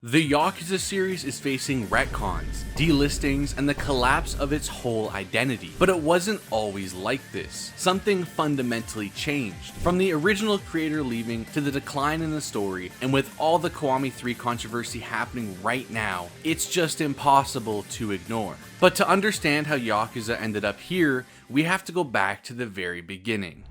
The Yakuza series is facing retcons, delistings, and the collapse of its whole identity. But it wasn't always like this. Something fundamentally changed. From the original creator leaving to the decline in the story, and with all the Kiwami 3 controversy happening right now, it's just impossible to ignore. But to understand how Yakuza ended up here, we have to go back to the very beginning.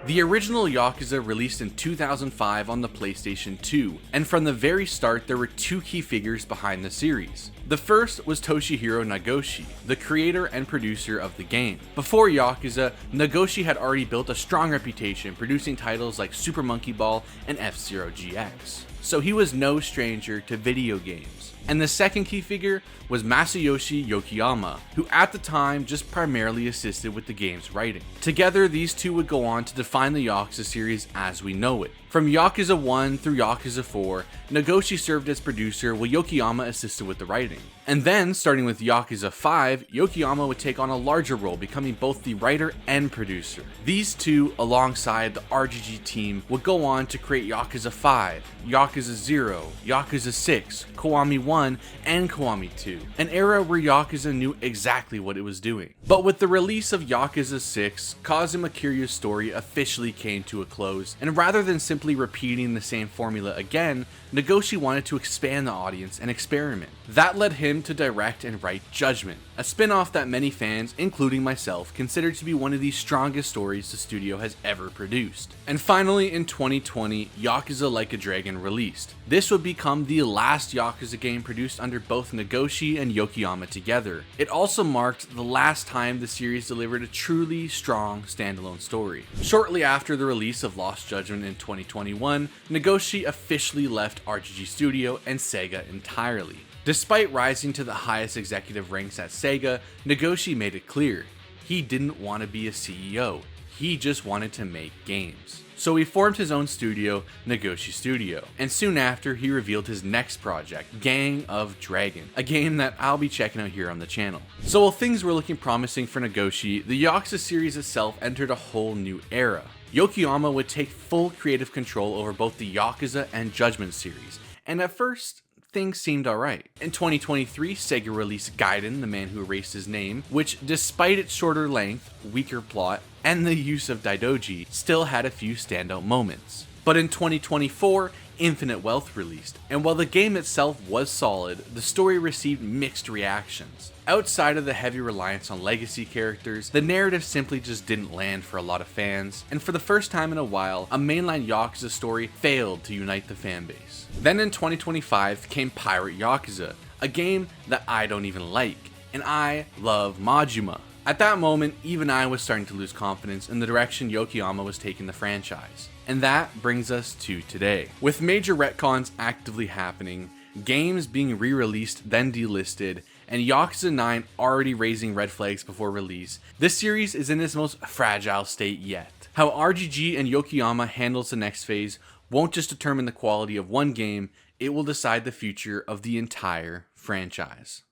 The original Yakuza released in 2005 on the PlayStation 2, and from the very start there were two key figures behind the series. The first was Toshihiro Nagoshi, the creator and producer of the game. Before Yakuza, Nagoshi had already built a strong reputation producing titles like Super Monkey Ball and F-Zero GX, so he was no stranger to video games. And the second key figure was Masayoshi Yokoyama, who at the time just primarily assisted with the game's writing. Together, these two would go on to define the Yakuza series as we know it. From Yakuza 1 through Yakuza 4, Nagoshi served as producer while Yokoyama assisted with the writing. And then, starting with Yakuza 5, Yokoyama would take on a larger role, becoming both the writer and producer. These two, alongside the RGG team, would go on to create Yakuza 5, Yakuza 0, Yakuza 6, Kiwami 1, and Kiwami 2, an era where Yakuza knew exactly what it was doing. But with the release of Yakuza 6, Kazuma Kiryu's story officially came to a close, and rather than simply repeating the same formula again, Nagoshi wanted to expand the audience and experiment. That led him to direct and write Judgment, a spin-off that many fans, including myself, consider to be one of the strongest stories the studio has ever produced. And finally, in 2020, Yakuza Like a Dragon released. This would become the last Yakuza game produced under both Nagoshi and Yokoyama together. It also marked the last time the series delivered a truly strong standalone story. Shortly after the release of Lost Judgment in 2021, Nagoshi officially left RGG Studio and Sega entirely. Despite rising to the highest executive ranks at Sega, Nagoshi made it clear, he didn't want to be a CEO, he just wanted to make games. So he formed his own studio, Nagoshi Studio, and soon after he revealed his next project, Gang of Dragon, a game that I'll be checking out here on the channel. So while things were looking promising for Nagoshi, the Yakuza series itself entered a whole new era. Yokoyama would take full creative control over both the Yakuza and Judgment series, and at first, things seemed alright. In 2023, Sega released Gaiden, the Man Who Erased His Name, which despite its shorter length, weaker plot, and the use of Daidoji, still had a few standout moments. But in 2024, Infinite Wealth released, and while the game itself was solid, the story received mixed reactions. Outside of the heavy reliance on legacy characters, the narrative simply just didn't land for a lot of fans, and for the first time in a while, a mainline Yakuza story failed to unite the fanbase. Then in 2025 came Pirate Yakuza, a game that I don't even like, and I love Majima. At that moment, even I was starting to lose confidence in the direction Yokoyama was taking the franchise. And that brings us to today. With major retcons actively happening, games being re-released then delisted, and Yakuza 9 already raising red flags before release, this series is in its most fragile state yet. How RGG and Yokoyama handles the next phase won't just determine the quality of one game, it will decide the future of the entire franchise.